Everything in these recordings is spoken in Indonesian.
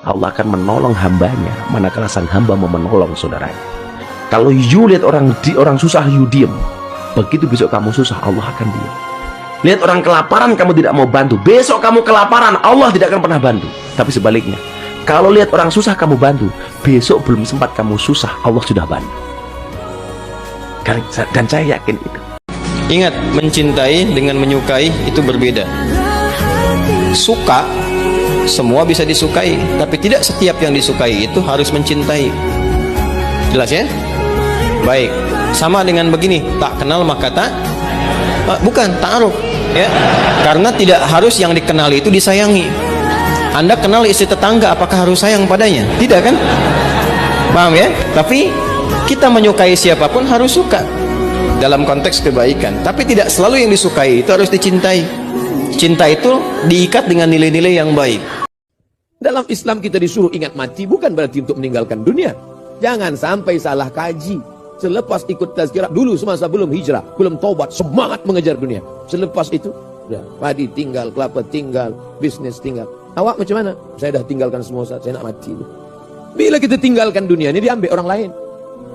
Allah akan menolong hambanya manakala sang hamba mau menolong saudaranya. Kalau you lihat orang susah, you diem, begitu besok kamu susah, Allah akan diem. Lihat orang kelaparan, kamu tidak mau bantu, besok kamu kelaparan, Allah tidak akan pernah bantu. Tapi sebaliknya, kalau lihat orang susah kamu bantu, besok belum sempat kamu susah, Allah sudah bantu. Dan saya yakin itu. Ingat, mencintai dengan menyukai itu berbeda. Suka, semua bisa disukai, tapi tidak setiap yang disukai itu harus mencintai. Jelas ya? Baik, sama dengan begini, tak kenal maka tak bukan ta'aruf ya, karena tidak harus yang dikenali itu disayangi. Anda kenal istri tetangga, apakah harus sayang padanya? Tidak kan? Paham ya? Tapi kita menyukai siapapun harus suka dalam konteks kebaikan, tapi tidak selalu yang disukai itu harus dicintai. Cinta itu diikat dengan nilai-nilai yang baik. Dalam Islam kita disuruh ingat mati, bukan berarti untuk meninggalkan dunia. Jangan sampai salah kaji. Selepas ikut tazkirah dulu, semasa belum hijrah, belum taubat, semangat mengejar dunia. Selepas itu, ya, padi tinggal, kelapa tinggal, bisnis tinggal. Awak macam mana? Saya dah tinggalkan semua, saya nak mati. Bila kita tinggalkan dunia ini, diambil orang lain.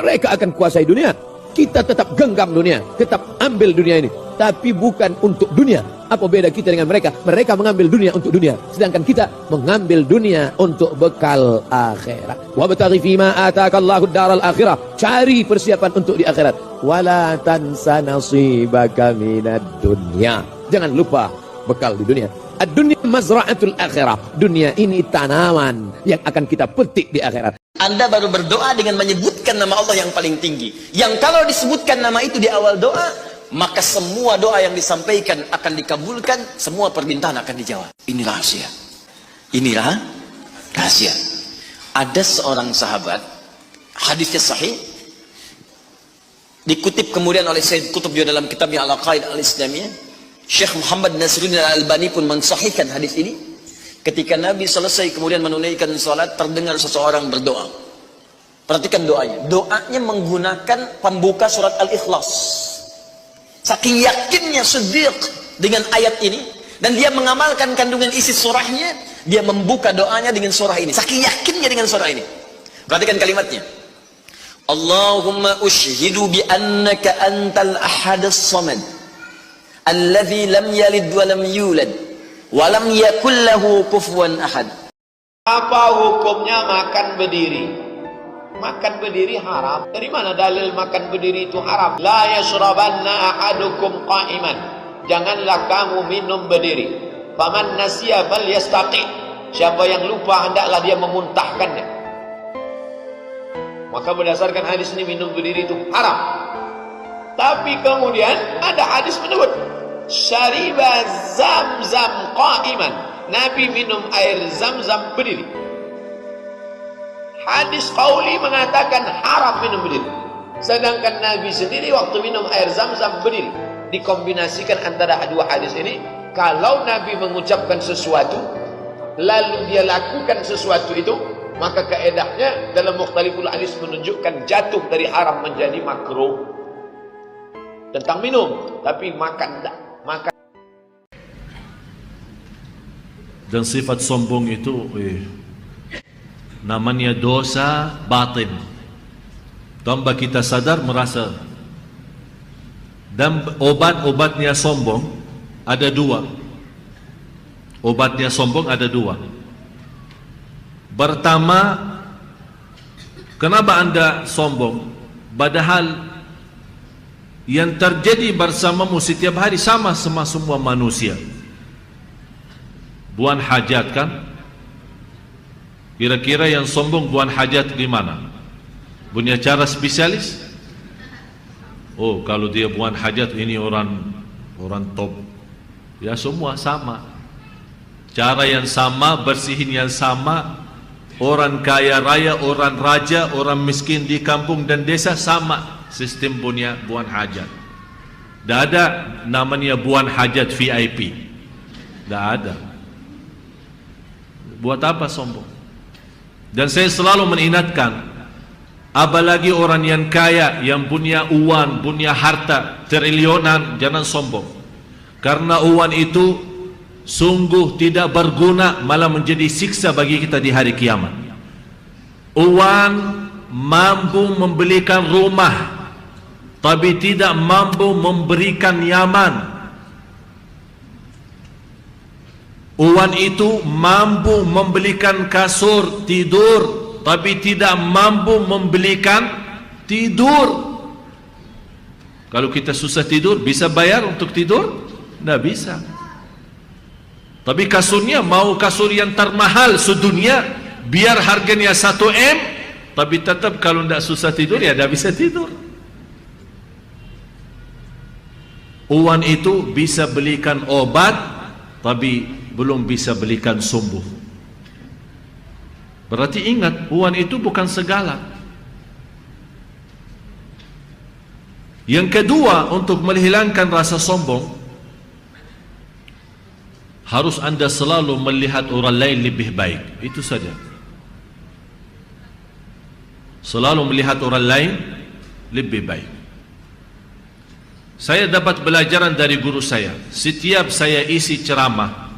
Mereka akan kuasai dunia. Kita tetap genggam dunia, tetap ambil dunia ini, tapi bukan untuk dunia. Apa beda kita dengan mereka? Mereka mengambil dunia untuk dunia, sedangkan kita mengambil dunia untuk bekal akhirat. Wabtaghi fima ataakallahu ad-daral akhirah. Cari persiapan untuk di akhirat. Wala tansa nasibaka minad dunya. Jangan lupa bekal di dunia. Ad-dunya mazra'atul akhirah. Dunia ini tanaman yang akan kita petik di akhirat. Anda baru berdoa dengan menyebutkan nama Allah yang paling tinggi, yang kalau disebutkan nama itu di awal doa, maka semua doa yang disampaikan akan dikabulkan, semua permintaan akan dijawab. Ini rahasia. Inilah rahasia. Ada seorang sahabat, hadisnya sahih, dikutip kemudian oleh Syekh Qutb juga dalam kitabnya Al-Aqaid Al-Islamiyah. Syekh Muhammad Nasiruddin Al-Albani pun mensahihkan hadis ini. Ketika Nabi selesai kemudian menunaikan salat, terdengar seseorang berdoa. Perhatikan doanya. Doanya menggunakan pembuka surat Al-Ikhlas. Saking yakinnya Siddiq dengan ayat ini, dan dia mengamalkan kandungan isi surahnya, dia membuka doanya dengan surah ini. Saking yakinnya dengan surah ini. Perhatikan kalimatnya. Allahumma ushhidu bi annaka antal ahadas samad, alladzi lam yalid wa lam yulad wa lam yakul lahu kufuwan ahad. Apa hukumnya makan berdiri? Makan berdiri haram. Dari mana dalil makan berdiri itu haram? La yashrabanna ahadukum qa'iman. Janganlah kamu minum berdiri. Faman nasiya falyastaqi. Siapa yang lupa hendaklah dia memuntahkannya. Maka berdasarkan hadis ini minum berdiri itu haram. Tapi kemudian ada hadis menyebut syariba zamzam qa'iman. Nabi minum air zamzam berdiri. Hadis qauli mengatakan haram minum berdiri. Sedangkan Nabi sendiri waktu minum air zamzam berdiri. Dikombinasikan antara dua hadis ini. Kalau Nabi mengucapkan sesuatu, lalu dia lakukan sesuatu itu, maka kaedahnya dalam mukhtaliful hadis menunjukkan jatuh dari haram menjadi makruh. Tentang minum, tapi makan tak. Makan. Dan sifat sombong itu namanya dosa batin. Tanpa kita sadar merasa. Dan obat-obatnya sombong ada dua. Obatnya sombong ada dua. Pertama, kenapa Anda sombong? Padahal yang terjadi bersamamu setiap hari sama semua manusia. Buang hajat kan? Kira-kira yang sombong buang hajat di mana? Punya cara spesialis? Oh, kalau dia buang hajat ini orang top. Ya semua sama. Cara yang sama, bersihin yang sama. Orang kaya raya, orang raja, orang miskin di kampung dan desa sama sistem punya buang hajat. Tidak ada namanya buang hajat VIP. Tidak ada. Buat apa sombong? Dan saya selalu mengingatkan, apalagi orang yang kaya, yang punya uang, punya harta triliunan, jangan sombong. Karena uang itu sungguh tidak berguna, malah menjadi siksa bagi kita di hari kiamat. Uang mampu membelikan rumah, tapi tidak mampu memberikan nyaman. Uang itu mampu membelikan kasur tidur, tapi tidak mampu membelikan tidur. Kalau kita susah tidur, bisa bayar untuk tidur? Tidak bisa. Tapi kasurnya mau kasur yang termahal sedunia, biar harganya 1 M, tapi tetap kalau tidak susah tidur, ya tidak bisa tidur. Uang itu bisa belikan obat, tapi belum bisa belikan sembuh. Berarti ingat, uang itu bukan segala. Yang kedua, untuk menghilangkan rasa sombong, harus Anda selalu melihat orang lain lebih baik. Itu saja. Selalu melihat orang lain lebih baik. Saya dapat pelajaran dari guru saya. Setiap saya isi ceramah,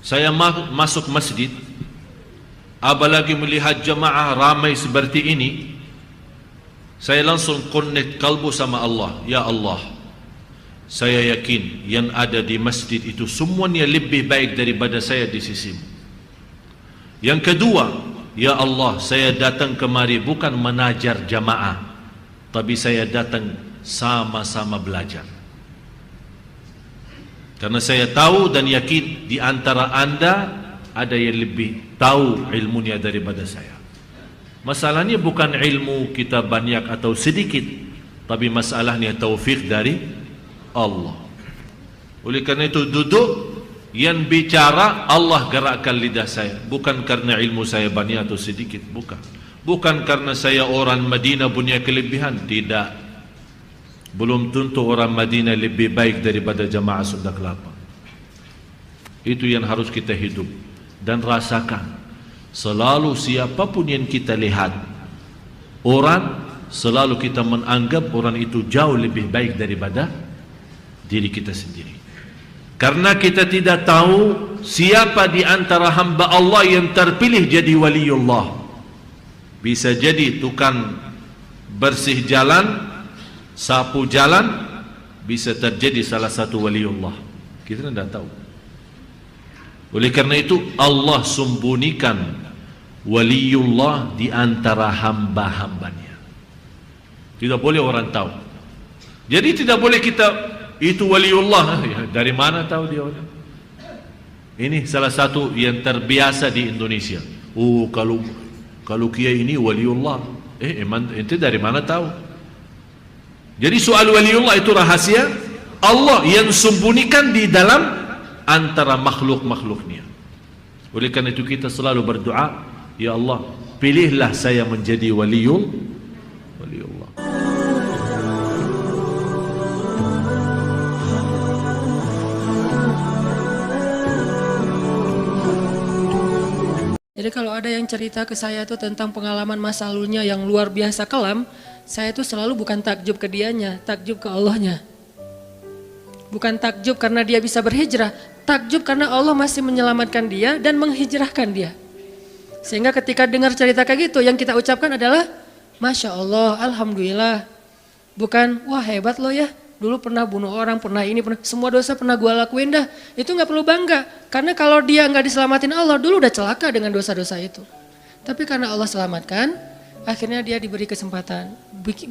saya masuk masjid, apalagi melihat jemaah ramai seperti ini, saya langsung connect kalbu sama Allah. Ya Allah, saya yakin yang ada di masjid itu semuanya lebih baik daripada saya di sisimu. Yang kedua, ya Allah, saya datang kemari bukan menajar jamaah, tapi saya datang sama-sama belajar. Karena saya tahu dan yakin di antara Anda ada yang lebih tahu ilmunya daripada saya. Masalahnya bukan ilmu kita banyak atau sedikit, tapi masalahnya taufik dari Allah. Oleh karena itu duduk, yang bicara Allah gerakkan lidah saya, bukan karena ilmu saya banyak atau sedikit, bukan. Bukan karena saya orang Madinah punya kelebihan, tidak. Belum tentu orang Madinah lebih baik daripada jamaah Sunda Kelapa. Itu yang harus kita hidup dan rasakan. Selalu siapapun yang kita lihat, orang, selalu kita menganggap orang itu jauh lebih baik daripada diri kita sendiri. Karena kita tidak tahu siapa di antara hamba Allah yang terpilih jadi waliullah. Bisa jadi tukang bersih jalan, sapu jalan, bisa terjadi salah satu waliullah. Kita tidak tahu. Oleh karena itu Allah sembunyikan waliullah di antara hamba-hambanya. Tidak boleh orang tahu. Jadi tidak boleh kita itu waliullah, ya, dari mana tahu dia orang? Ini salah satu yang terbiasa di Indonesia. Oh, kalau kiai ini waliullah. Emang ente dari mana tahu? Jadi soal waliullah itu rahasia Allah yang sembunyikan di dalam antara makhluk-makhluknya. Oleh karena itu kita selalu berdoa, ya Allah, pilihlah saya menjadi waliullah. Jadi kalau ada yang cerita ke saya itu tentang pengalaman masa lalunya yang luar biasa kelam, saya itu selalu bukan takjub ke dianya, takjub ke Allahnya. Bukan takjub karena dia bisa berhijrah, takjub karena Allah masih menyelamatkan dia dan menghijrahkan dia. Sehingga ketika dengar cerita kayak gitu, yang kita ucapkan adalah Masya Allah, Alhamdulillah. Bukan, wah hebat lo ya, dulu pernah bunuh orang, pernah ini, pernah, semua dosa pernah gue lakuin dah. Itu gak perlu bangga, karena kalau dia gak diselamatin Allah, dulu udah celaka dengan dosa-dosa itu. Tapi karena Allah selamatkan, akhirnya dia diberi kesempatan.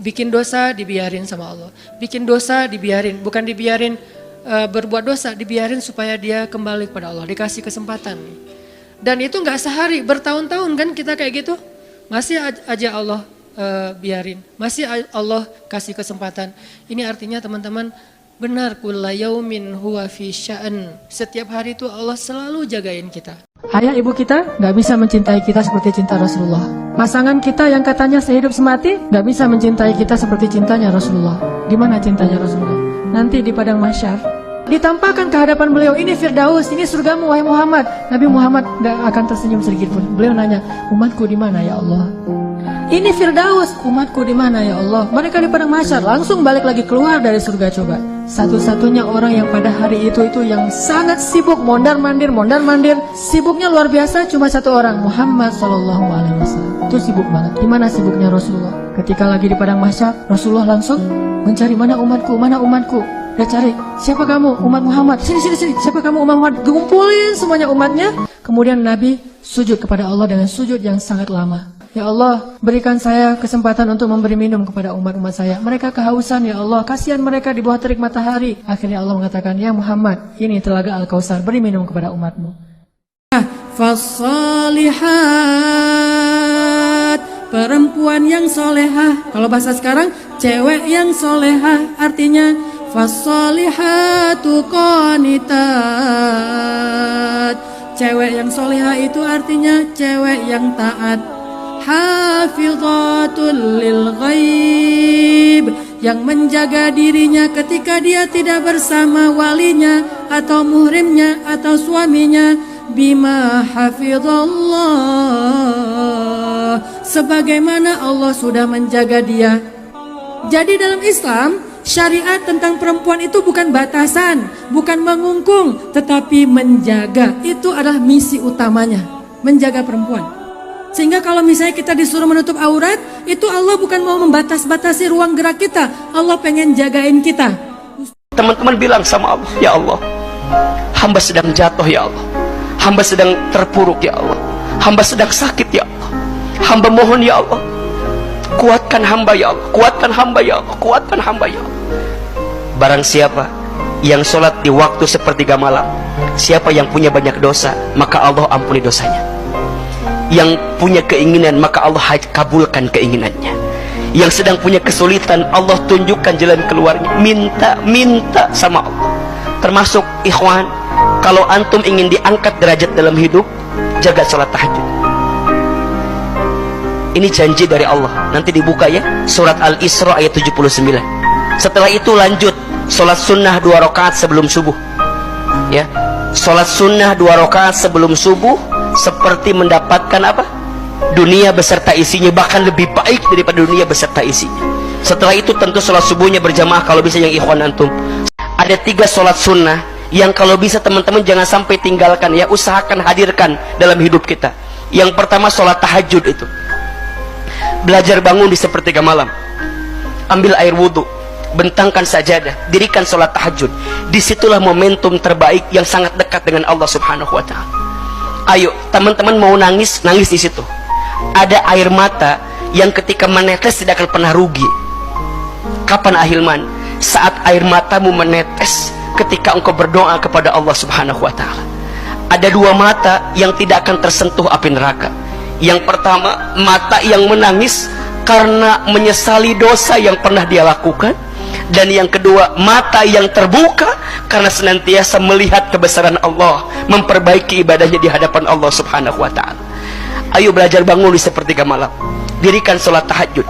Bikin dosa dibiarin sama Allah. Bikin dosa dibiarin, bukan dibiarin berbuat dosa, dibiarin supaya dia kembali kepada Allah, dikasih kesempatan. Dan itu gak sehari, bertahun-tahun kan kita kayak gitu. Masih aja Allah biarin, masih Allah kasih kesempatan. Ini artinya teman-teman, benar, kulla yaumin huwa fi sya'an. Setiap hari itu Allah selalu jagain kita. Ayah ibu kita gak bisa mencintai kita seperti cinta Rasulullah. Pasangan kita yang katanya sehidup semati gak bisa mencintai kita seperti cintanya Rasulullah. Di mana cintanya Rasulullah? Nanti di padang mahsyar ditampakkan ke hadapan beliau, ini Firdaus, ini surgamu wahai Muhammad. Nabi Muhammad gak akan tersenyum sedikit pun. Beliau nanya, umatku di mana ya Allah? ini Firdaus. Umatku di mana ya Allah? Mereka di padang mahsyar, langsung balik lagi keluar dari surga. Coba, satu-satunya orang yang pada hari itu yang sangat sibuk mondar-mandir, sibuknya luar biasa, cuma satu orang, Muhammad Sallallahu Alaihi Wasallam. Itu sibuk banget. Di mana sibuknya Rasulullah? Ketika lagi di padang mahsyar, Rasulullah langsung mencari mana umatku. Dia cari, siapa kamu? Umat Muhammad. Sini. Siapa kamu? Umat Muhammad. Kumpulin semuanya umatnya. Kemudian Nabi sujud kepada Allah dengan sujud yang sangat lama. Ya Allah, berikan saya kesempatan untuk memberi minum kepada umat-umat saya. Mereka kehausan ya Allah. Kasihan mereka di bawah terik matahari. Akhirnya Allah mengatakan, ya Muhammad, ini telaga Al-Kausar. Beri minum kepada umatmu. Fasalihat, perempuan yang solehah. Kalau bahasa sekarang, cewek yang solehah. Artinya fasalihatu qanitat. Cewek yang solehah itu artinya cewek yang taat. Hafidhatul lil ghaib, yang menjaga dirinya ketika dia tidak bersama walinya atau muhrimnya atau suaminya. Bima hafidhallah, sebagaimana Allah sudah menjaga dia. Jadi dalam Islam, syariat tentang perempuan itu bukan batasan, bukan mengungkung, tetapi menjaga. Itu adalah misi utamanya, menjaga perempuan. Sehingga kalau misalnya kita disuruh menutup aurat, itu Allah bukan mau membatas-batasi ruang gerak kita, Allah pengen jagain kita. Teman-teman bilang sama Allah, ya Allah, hamba sedang jatuh ya Allah, hamba sedang terpuruk ya Allah, hamba sedang sakit ya Allah, hamba mohon ya Allah, kuatkan hamba ya Allah, kuatkan hamba ya Allah, kuatkan hamba ya Allah. Barang siapa yang sholat di waktu sepertiga malam, siapa yang punya banyak dosa, maka Allah ampuni dosanya. Yang punya keinginan, maka Allah kabulkan keinginannya. Yang sedang punya kesulitan, Allah tunjukkan jalan keluarnya. Minta sama Allah. Termasuk ikhwan, kalau antum ingin diangkat derajat dalam hidup, jaga sholat tahajud. Ini janji dari Allah. Nanti dibuka ya, surat Al-Isra ayat 79. Setelah itu lanjut sholat sunnah 2 rakaat sebelum subuh. Ya, sholat sunnah 2 rakaat sebelum subuh seperti mendapatkan apa? Dunia beserta isinya, bahkan lebih baik daripada dunia beserta isinya. Setelah itu tentu sholat subuhnya berjamaah kalau bisa yang ikhwan antum. Ada 3 sholat sunnah yang kalau bisa teman-teman jangan sampai tinggalkan ya, usahakan hadirkan dalam hidup kita. Yang pertama sholat tahajud itu. Belajar bangun di sepertiga malam, ambil air wudhu, bentangkan sajadah, dirikan sholat tahajud. Disitulah momentum terbaik yang sangat dekat dengan Allah Subhanahu wa Ta'ala. Ayo teman-teman mau nangis, nangis di situ. Ada air mata yang ketika menetes tidak akan pernah rugi. Kapan ahilman? Saat air matamu menetes ketika engkau berdoa kepada Allah Subhanahu wa Ta'ala. Ada 2 mata yang tidak akan tersentuh api neraka. Yang pertama, mata yang menangis karena menyesali dosa yang pernah dia lakukan. Dan yang kedua, mata yang terbuka karena senantiasa melihat kebesaran Allah, memperbaiki ibadahnya di hadapan Allah Subhanahu wa Ta'ala. Ayo belajar bangun di sepertiga malam, dirikan sholat tahajud,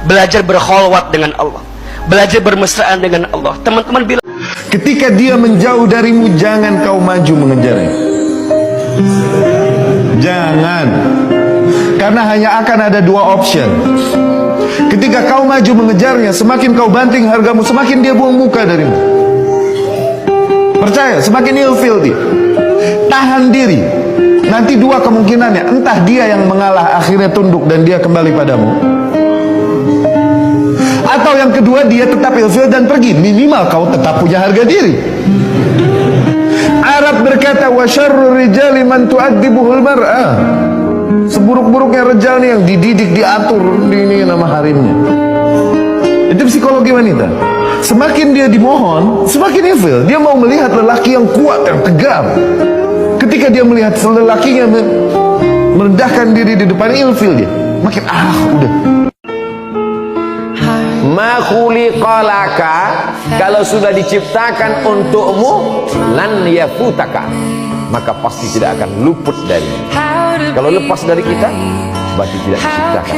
belajar berkholwat dengan Allah, belajar bermesraan dengan Allah. Teman-teman bilang, ketika dia menjauh darimu, jangan kau maju mengejarnya. Jangan, karena hanya akan ada 2 option. Ketika kau maju mengejarnya, semakin kau banting hargamu, semakin dia buang muka darimu. Percaya, semakin ilfil dia. Tahan diri. Nanti 2 kemungkinannya, entah dia yang mengalah akhirnya tunduk dan dia kembali padamu, atau yang kedua dia tetap ilfil dan pergi. Minimal kau tetap punya harga diri. Arab berkata, wa syarrur rijali man tu'addibuhul mar'ah. Seburuk-buruknya rejal nih yang dididik, diatur, ini nama harimnya. Itu psikologi wanita. Semakin dia dimohon, semakin ilfil. Dia mau melihat lelaki yang kuat, yang tegar. Ketika dia melihat lelakinya merendahkan diri di depan, ilfil dia. Makin udah. Ma khuliqalaka, kalau sudah diciptakan untukmu, lan yafutaka, maka pasti tidak akan luput dari. Kalau lepas dari kita, berarti tidak diciptakan.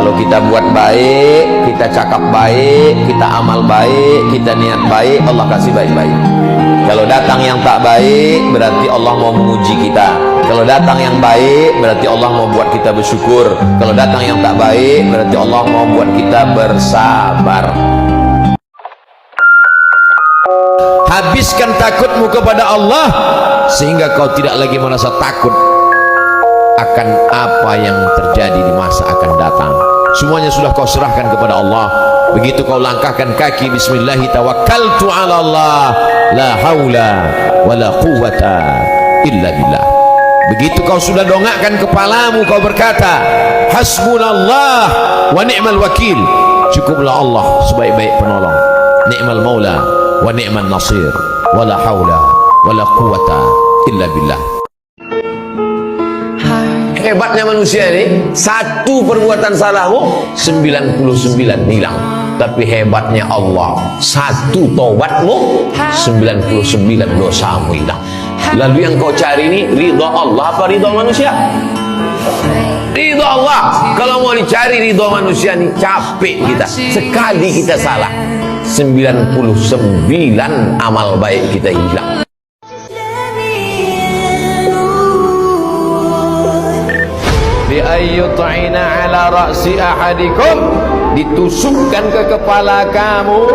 Kalau kita buat baik, kita cakap baik, kita amal baik, kita niat baik, Allah kasih baik-baik. Kalau datang yang tak baik, berarti Allah mau menguji kita. Kalau datang yang baik, berarti Allah mau buat kita bersyukur. Kalau datang yang tak baik, berarti Allah mau buat kita bersabar. Habiskan takutmu kepada Allah, sehingga kau tidak lagi merasa takut akan apa yang terjadi di masa akan datang. Semuanya sudah kau serahkan kepada Allah. Begitu kau langkahkan kaki, bismillahi tawakkaltu ala Allah, la haula wala quwwata illa billah. Begitu kau sudah dongakkan kepalamu, kau berkata, hasbunallah wa ni'mal wakil. Cukuplah Allah sebaik-baik penolong. Ni'mal maula wa ni'man nasir. Wala haula wala quwwata illa billah. Hebatnya manusia ini, satu perbuatan salahmu 99 hilang. Tapi hebatnya Allah, satu taubatmu 99 dosamu hilang. Lalu yang kau cari ini ridha Allah apa ridha manusia? Ridha Allah. Kalau mau dicari ridha manusia ini capek kita. Sekali kita salah, 99 amal baik kita hilang. Biayyut'ina ala ra'si ahadikum, ditusukkan ke kepala kamu,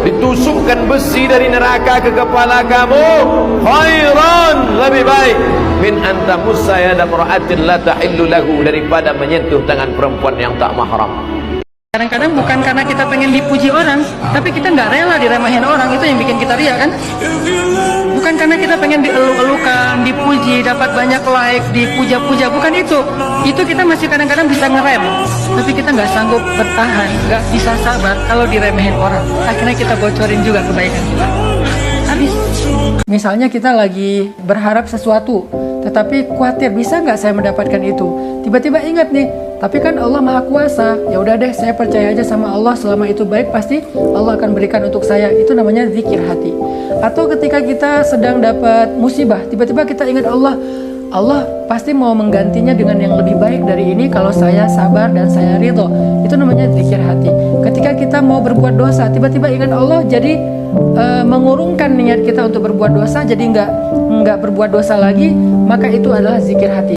ditusukkan besi dari neraka ke kepala kamu, khairan, lebih baik min anta musayyada mar'atin la tahillu lahu, daripada menyentuh tangan perempuan yang tak mahram. Kadang-kadang bukan karena kita pengen dipuji orang, tapi kita nggak rela diremehin orang, itu yang bikin kita ria kan? Bukan karena kita pengen dieluk-elukan, dipuji, dapat banyak like, dipuja-puja, bukan itu. Itu kita masih kadang-kadang bisa ngerem, tapi kita nggak sanggup bertahan, nggak bisa sabar kalau diremehin orang. Akhirnya kita bocorin juga kebaikan kita. Habis. Misalnya kita lagi berharap sesuatu, tetapi khawatir bisa nggak saya mendapatkan itu. Tiba-tiba ingat nih, tapi kan Allah Maha Kuasa. Ya udah deh, saya percaya aja sama Allah, selama itu baik pasti Allah akan berikan untuk saya. Itu namanya zikir hati. Atau ketika kita sedang dapat musibah, tiba-tiba kita ingat Allah, Allah pasti mau menggantinya dengan yang lebih baik dari ini kalau saya sabar dan saya ridho. Itu namanya zikir hati. Ketika kita mau berbuat dosa, tiba-tiba ingat Allah, jadi mengurungkan niat kita untuk berbuat dosa, jadi nggak berbuat dosa lagi, maka itu adalah zikir hati.